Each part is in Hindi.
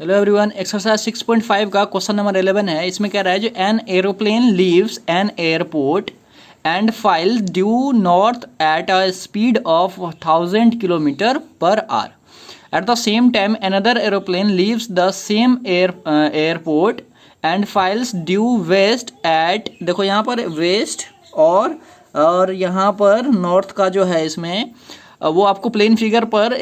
हेलो एवरीवन, एक्सरसाइज 6.5 का क्वेश्चन नंबर 11 है। इसमें कह रहा है जो an aeroplane leaves an airport and flies due north at a speed of 1000 kilometre per hour. At the same time another aeroplane leaves the same airport and flies due west at, देखो यहाँ पर वेस्ट और यहाँ पर नॉर्थ का जो है इसमें वो आपको प्लेन फिगर पर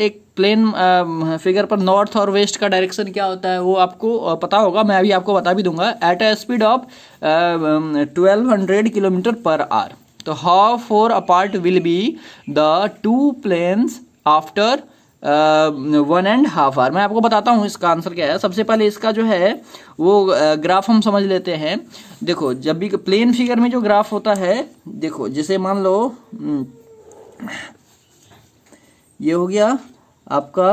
फिगर पर नॉर्थ और वेस्ट का डायरेक्शन क्या होता है वो आपको पता होगा। मैं अभी आपको बता भी दूंगा। At a speed of 1200 kilometre per hour, तो how far apart will be the two planes after 1.5 hour. मैं आपको बताता हूँ इसका आंसर क्या है। सबसे पहले इसका जो है वो ग्राफ हम समझ लेते हैं। देखो, जब भी प्लेन फिगर में जो ग्राफ होता है, देखो जैसे मान लो ये हो गया आपका,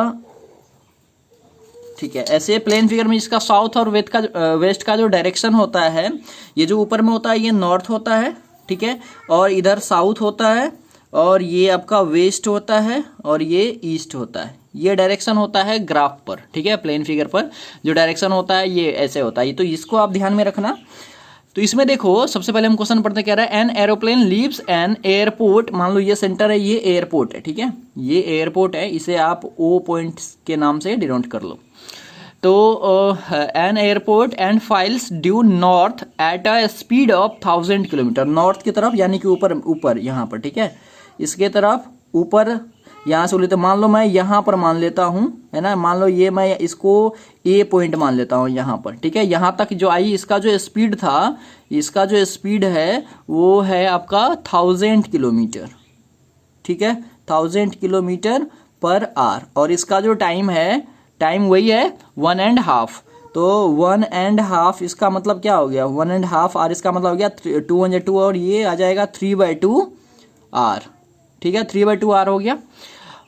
ठीक है। ऐसे प्लेन फिगर में इसका साउथ और वेस्ट का जो डायरेक्शन होता है, ये जो ऊपर में होता है ये नॉर्थ होता है, ठीक है, और इधर साउथ होता है, और ये आपका वेस्ट होता है, और ये ईस्ट होता है। ये डायरेक्शन होता है ग्राफ पर, ठीक है। प्लेन फिगर पर जो डायरेक्शन होता है ये ऐसे होता है, तो इसको आप ध्यान में रखना। तो इसमें देखो, सबसे पहले हम क्वेश्चन पढ़ते कह रहा है N aeroplane leaves an airport. मान लो ये सेंटर है, ये एयरपोर्ट है, ठीक है, ये एयरपोर्ट है, इसे आप ओ पॉइंट के नाम से डिनोट कर लो। तो N airport and flies due north at a speed of 1000 kilometre, north की तरफ यानी कि ऊपर यहाँ पर, ठीक है, इसके तरफ ऊपर यहाँ से लेते। मान लो मैं यहाँ पर मान लेता हूँ, है ना, मान लो ये मैं इसको ए पॉइंट मान लेता हूँ यहाँ पर, ठीक है। यहाँ तक जो आई, इसका जो स्पीड था, इसका जो स्पीड है वो है आपका 1000 किलोमीटर, ठीक है, 1000 किलोमीटर पर आवर। और इसका जो टाइम है, टाइम वही है 1.5। तो 1.5 इसका मतलब क्या हो गया, 1.5 आवर इसका मतलब हो गया 2 और ये आ जाएगा 3/2 आवर, ठीक है, 3/2 आवर हो गया।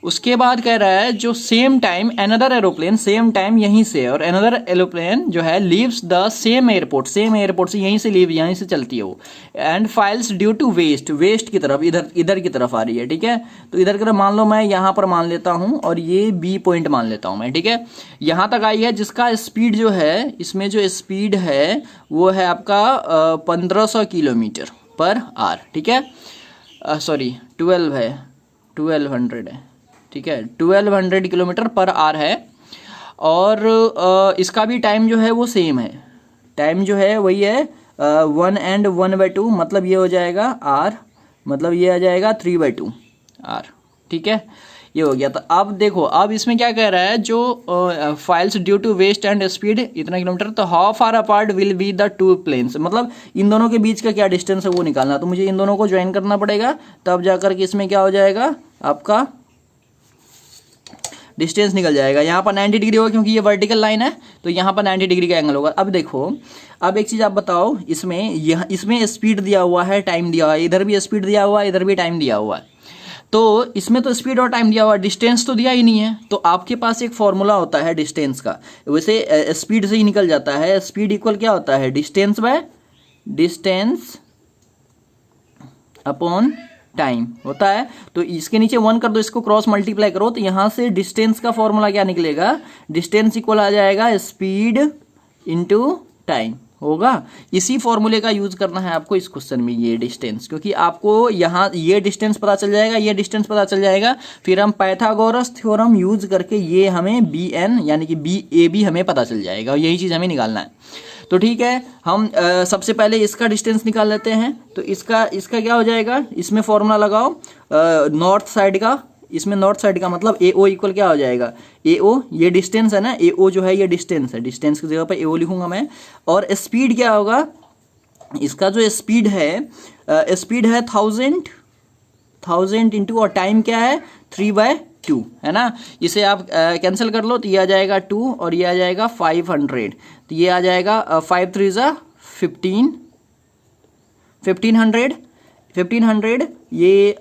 उसके बाद कह रहा है जो same time another aeroplane, same time यहीं से, और अनदर एरोप्लेन जो है लीव्स द सेम एयरपोर्ट से यहीं से लीव, यहीं से चलती है वो, and flies due to west की तरफ, इधर की तरफ आ रही है, ठीक है। तो इधर की तरफ मान लो मैं यहाँ पर मान लेता हूँ, और ये बी पॉइंट मान लेता हूँ मैं, ठीक है। यहाँ तक आई है, जिसका स्पीड जो है, इसमें जो स्पीड है वो है आपका 1500 किलोमीटर पर आवर, ठीक है, सॉरी 1200 है, ठीक है, 1200 किलोमीटर पर आवर है। और इसका भी टाइम जो है वो सेम है, टाइम जो है वही है 1 and 1/2, मतलब ये हो जाएगा आर, मतलब ये आ जाएगा 3/2 आर, ठीक है, ये हो गया। तो अब देखो, अब इसमें क्या कह रहा है, जो flies due to west and speed इतना किलोमीटर, तो how far apart will be the two planes, मतलब इन दोनों के बीच का क्या डिस्टेंस है वो निकालना। तो मुझे इन दोनों को ज्वाइन करना पड़ेगा, तब जाकर के इसमें क्या हो जाएगा, आपका डिस्टेंस निकल जाएगा। यहाँ पर 90 डिग्री होगा क्योंकि ये वर्टिकल लाइन है, तो यहाँ पर 90 डिग्री का एंगल होगा। अब देखो, अब एक चीज़ आप बताओ, इसमें स्पीड दिया हुआ है, टाइम दिया हुआ है, इधर भी स्पीड दिया हुआ है, इधर भी टाइम दिया हुआ है। तो इसमें तो स्पीड और टाइम दिया हुआ है, डिस्टेंस तो दिया ही नहीं है। तो आपके पास एक फॉर्मूला होता है डिस्टेंस का, वैसे स्पीड से ही निकल जाता है। स्पीड इक्वल क्या होता है, डिस्टेंस अपॉन टाइम होता है। तो इसके नीचे 1 कर दो, इसको क्रॉस मल्टीप्लाई करो, तो यहाँ से डिस्टेंस का फॉर्मूला क्या निकलेगा, डिस्टेंस इक्वल आ जाएगा स्पीड इंटू टाइम होगा। इसी फॉर्मूले का यूज करना है आपको इस क्वेश्चन में, ये डिस्टेंस, क्योंकि आपको यहाँ ये डिस्टेंस पता चल जाएगा, ये डिस्टेंस पता चल जाएगा, फिर हम पाइथागोरस थ्योरम यूज करके ये हमें BN यानी कि BAB हमें पता चल जाएगा, यही चीज़ हमें निकालना है। तो ठीक है, हम सबसे पहले इसका डिस्टेंस निकाल लेते हैं। तो इसका क्या हो जाएगा, इसमें फॉर्मूला लगाओ नॉर्थ साइड का, इसमें नॉर्थ साइड का मतलब AO इक्वल क्या हो जाएगा, AO ये डिस्टेंस है ना, AO जो है ये डिस्टेंस है, डिस्टेंस की जगह पर AO लिखूंगा मैं। और स्पीड क्या होगा, इसका जो स्पीड है 1000 इंटू, और टाइम क्या है 3/2, है ना। इसे आप कैंसिल कर लो, तो ये आ जाएगा 2 और ये आ जाएगा 500, तो ये आ जाएगा 5 3 1500 ये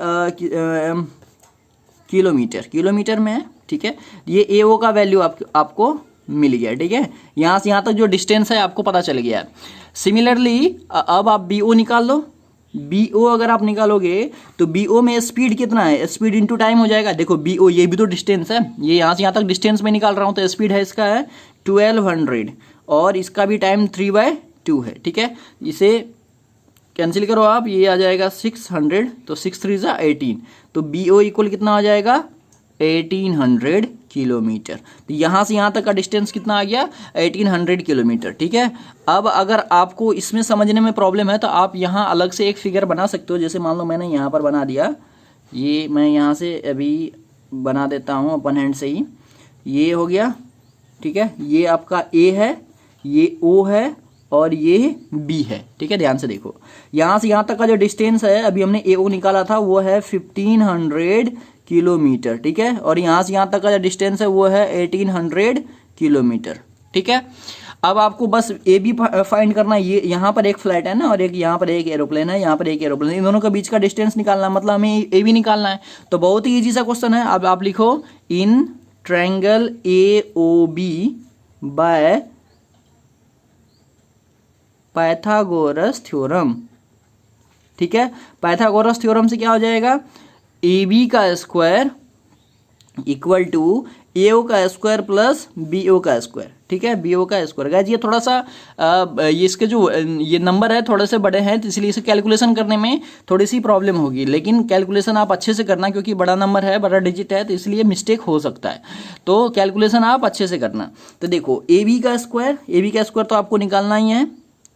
किलोमीटर में है, ठीक है। ये AO का वैल्यू आपको मिल गया, ठीक है। यहाँ से यहाँ तक जो डिस्टेंस है आपको पता चल गया। सिमिलरली अब आप BO निकाल लो, BO अगर आप निकालोगे तो BO में स्पीड कितना है, स्पीड इंटू टाइम हो जाएगा। देखो BO ये भी तो डिस्टेंस है, ये यहाँ से यहाँ तक डिस्टेंस में निकाल रहा हूँ, तो स्पीड है इसका है 1200 और इसका भी टाइम 3/2 है, ठीक है। इसे कैंसिल करो आप, ये आ जाएगा 600, तो 6 3 ज़ा 18, तो BO इक्वल कितना आ जाएगा 1800 किलोमीटर। तो यहाँ से यहाँ तक का डिस्टेंस कितना आ गया 1800 किलोमीटर, ठीक है। अब अगर आपको इसमें समझने में प्रॉब्लम है तो आप यहाँ अलग से एक फिगर बना सकते हो। जैसे मान लो मैंने यहाँ पर बना दिया, ये मैं यहाँ से अभी बना देता हूँ अपन हैंड से ही, ये हो गया, ठीक है। ये आपका A है, ये O है और ये B है, ठीक है। ध्यान से देखो, यहाँ से यहाँ तक का जो डिस्टेंस है अभी हमने AO निकाला था वो है 1500 किलोमीटर, ठीक है। और यहाँ से यहाँ तक का जो डिस्टेंस है वो है 1800 किलोमीटर, ठीक है। अब आपको बस AB फाइंड करना है। ये यहाँ पर एक फ्लाइट है ना और एक यहाँ पर एक एरोप्लेन है, यहाँ पर एक एरोप्लेन है, इन दोनों के बीच का डिस्टेंस निकालना है, मतलब हमें AB निकालना है। तो बहुत ही ईजी सा क्वेश्चन है। अब आप लिखो in triangle AOB by Pythagoras theorem, ठीक है। पाइथागोरस थ्योरम से क्या हो जाएगा, AB का स्क्वायर इक्वल टू AO का स्क्वायर प्लस BO का स्क्वायर, ठीक है। BO का स्क्वायर, गाइस ये थोड़ा सा ये इसके जो ये नंबर है थोड़े से बड़े हैं, तो इसलिए इसे कैलकुलेशन करने में थोड़ी सी प्रॉब्लम होगी, लेकिन कैलकुलेशन आप अच्छे से करना, क्योंकि बड़ा नंबर है, बड़ा डिजिट है, तो इसलिए मिस्टेक हो सकता है। तो कैलकुलेशन आप अच्छे से करना। तो देखो AB का स्क्वायर तो आपको निकालना ही है,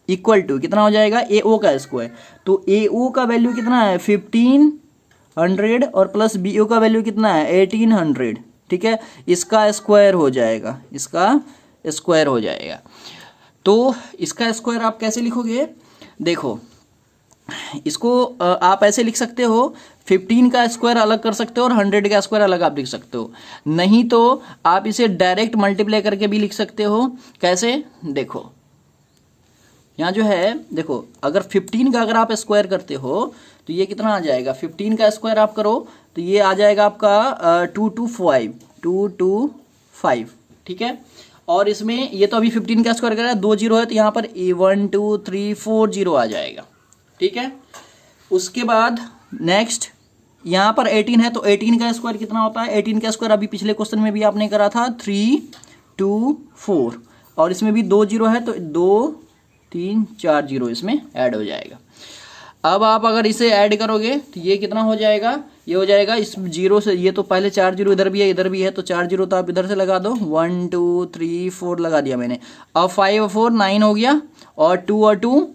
इक्वल टू कितना हो जाएगा AO का स्क्वायर। तो AO का वैल्यू कितना है 1500 और प्लस BO का वैल्यू कितना है 1800, ठीक है। इसका स्क्वायर हो जाएगा, इसका स्क्वायर हो जाएगा। तो इसका स्क्वायर आप कैसे लिखोगे, देखो इसको आप ऐसे लिख सकते हो, 15 का स्क्वायर अलग कर सकते हो और 100 का स्क्वायर अलग आप लिख सकते हो, नहीं तो आप इसे डायरेक्ट मल्टीप्लाई करके भी लिख सकते हो। कैसे, देखो यहाँ जो है, देखो अगर 15 का अगर आप स्क्वायर करते हो तो ये कितना आ जाएगा, 15 का स्क्वायर आप करो तो ये आ जाएगा आपका 225, ठीक है। और इसमें ये तो अभी 15 का स्क्वायर कर रहा है, 2 जीरो है तो यहाँ पर 1 2 3 4 जीरो आ जाएगा, ठीक है। उसके बाद नेक्स्ट यहाँ पर 18 है तो 18 का स्क्वायर कितना होता है, 18 का स्क्वायर अभी पिछले क्वेश्चन में भी आपने करा था 3 2 4, और इसमें भी 2 जीरो है तो 2 3 4 जीरो इसमें ऐड हो जाएगा। अब आप अगर इसे ऐड करोगे तो ये कितना हो जाएगा, ये हो जाएगा इस जीरो से, ये तो पहले 4 जीरो इधर भी है इधर भी है, तो 4 जीरो तो आप इधर से लगा दो, 1 2 3 4 लगा दिया मैंने। अब 5 और 4 9 हो गया, और 2 और 2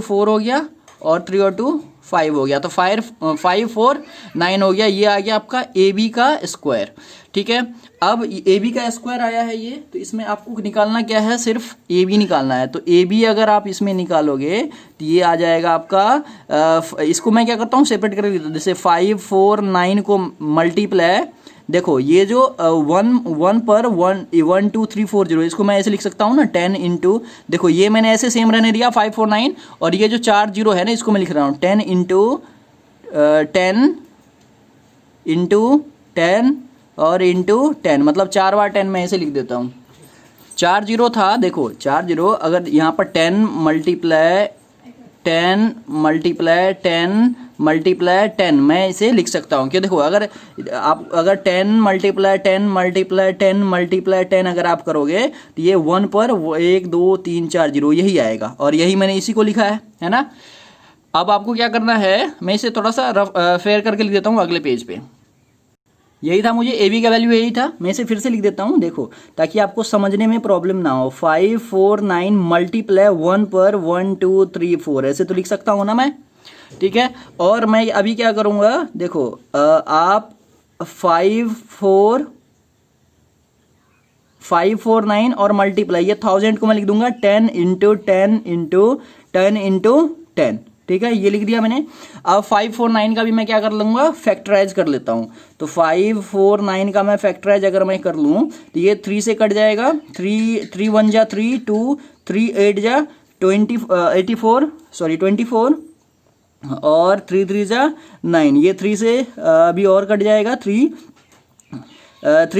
4 हो गया, और 3 और 2 5 हो गया, तो 5 4 9 हो गया। ये आ गया आपका AB का स्क्वायर, ठीक है। अब AB का स्क्वायर आया है ये, तो इसमें आपको निकालना क्या है, सिर्फ AB निकालना है। तो AB अगर आप इसमें निकालोगे तो ये आ जाएगा आपका, इसको मैं क्या करता हूँ सेपरेट कर देता हूँ, जैसे 5 4 9 को मल्टीप्लाई, देखो ये जो 1 पर 1 2 3 4 0, इसको मैं ऐसे लिख सकता हूँ ना 10 इंटू, देखो ये मैंने ऐसे सेम रहने दिया 5 4 9, और ये जो 4 जीरो है ना इसको मैं लिख रहा हूँ 10 इंटू 10 और इंटू 10, मतलब 4 बार 10 मैं ऐसे लिख देता हूँ। 4 जीरो था, देखो 4 जीरो, अगर यहाँ पर 10 मल्टीप्लाई 10 मैं इसे लिख सकता हूँ। क्यों, देखो अगर 10 मल्टीप्लाई 10 मल्टीप्लाई 10 मल्टीप्लाई 10 अगर आप करोगे तो ये 1 पर 1 2 3 4 जीरो यही आएगा, और यही मैंने इसी को लिखा है ना। अब आपको क्या करना है, मैं इसे थोड़ा सा फेयर करके लिख देता हूँ अगले पेज पे। यही था, मुझे AB का वैल्यू यही था, मैं इसे फिर से लिख देता हूँ, देखो ताकि आपको समझने में प्रॉब्लम ना हो। 5 4 9 मल्टीप्लाई 1 पर 1 2 3 4, ऐसे तो लिख सकता हूँ ना मैं, ठीक है। और मैं अभी क्या करूँगा, देखो आप 5 4 9 और मल्टीप्लाई, ये 1000 को मैं लिख दूंगा 10 इंटू 10 इंटू 10 इंटू 10, ठीक है, ये लिख दिया मैंने। अब 5 4 9 का भी मैं क्या कर लूँगा, फैक्टराइज कर लेता हूँ। तो 5 4 9 का मैं फैक्टराइज अगर मैं कर लूँ तो ये 3 से कट जाएगा, 3 1 जा 3 2 3 8 जा 24 और 3 3 जा 9, ये 3 से अभी और कट जाएगा, 3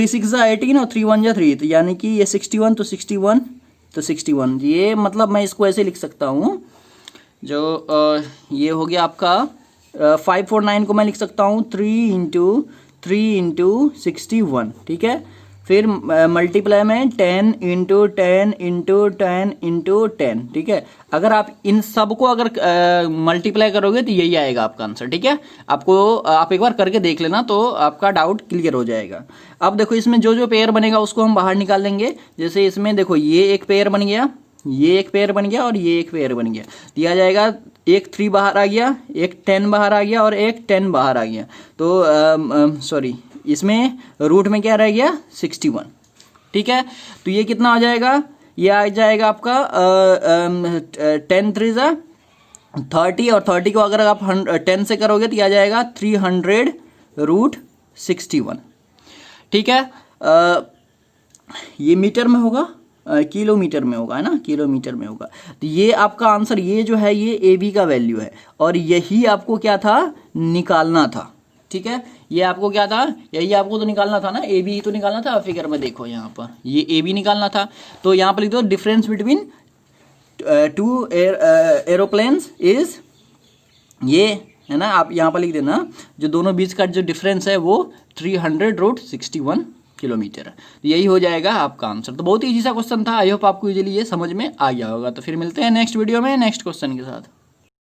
6 जा 18 और 3 1 जा 3, तो यानी कि ये 61 तो 61, ये मतलब मैं इसको ऐसे लिख सकता हूँ, जो ये हो गया आपका 5 4 9 को मैं लिख सकता हूँ 3 इंटू 61, ठीक है। फिर मल्टीप्लाई में 10 इंटू 10 इंटू 10 इंटू 10, ठीक है। अगर आप इन सब को अगर मल्टीप्लाई करोगे तो यही आएगा आपका आंसर, ठीक है। आप एक बार करके देख लेना तो आपका डाउट क्लियर हो जाएगा। अब देखो इसमें जो जो पेयर बनेगा उसको हम बाहर निकाल लेंगे। जैसे इसमें देखो ये एक पेयर बन गया, ये एक पेयर बन गया और ये एक पेयर बन गया, दिया जाएगा एक 3 बाहर आ गया, एक 10 बाहर आ गया और एक 10 बाहर आ गया। तो सॉरी, इसमें रूट में क्या रह गया 61, ठीक है। तो ये कितना आ जाएगा, ये आ जाएगा आपका 10 3 ज़ा 30 और 30 को अगर आप 10 से करोगे तो ये आ जाएगा 300 रूट 61, ठीक है। ये मीटर में होगा, किलोमीटर में होगा, है ना, किलोमीटर में होगा। तो ये आपका आंसर, ये जो है ये ए बी का वैल्यू है और यही आपको क्या था निकालना था, ठीक है। ये आपको क्या था, यही आपको तो निकालना था ना, ए बी ही तो निकालना था। फिगर में देखो यहाँ पर ये ए बी निकालना था, तो यहाँ पर लिख दो डिफरेंस बिटवीन 2 एरोप्लेन्स इज, ये है ना, आप यहाँ पर लिख देना जो दोनों बीच का जो डिफरेंस है वो 300 रूट 61 किलोमीटर है। तो यही हो जाएगा आपका आंसर। तो बहुत ही इजी सा क्वेश्चन था, आई होप आपको इजीली ये समझ में आ गया होगा। तो फिर मिलते हैं नेक्स्ट वीडियो में नेक्स्ट क्वेश्चन के साथ।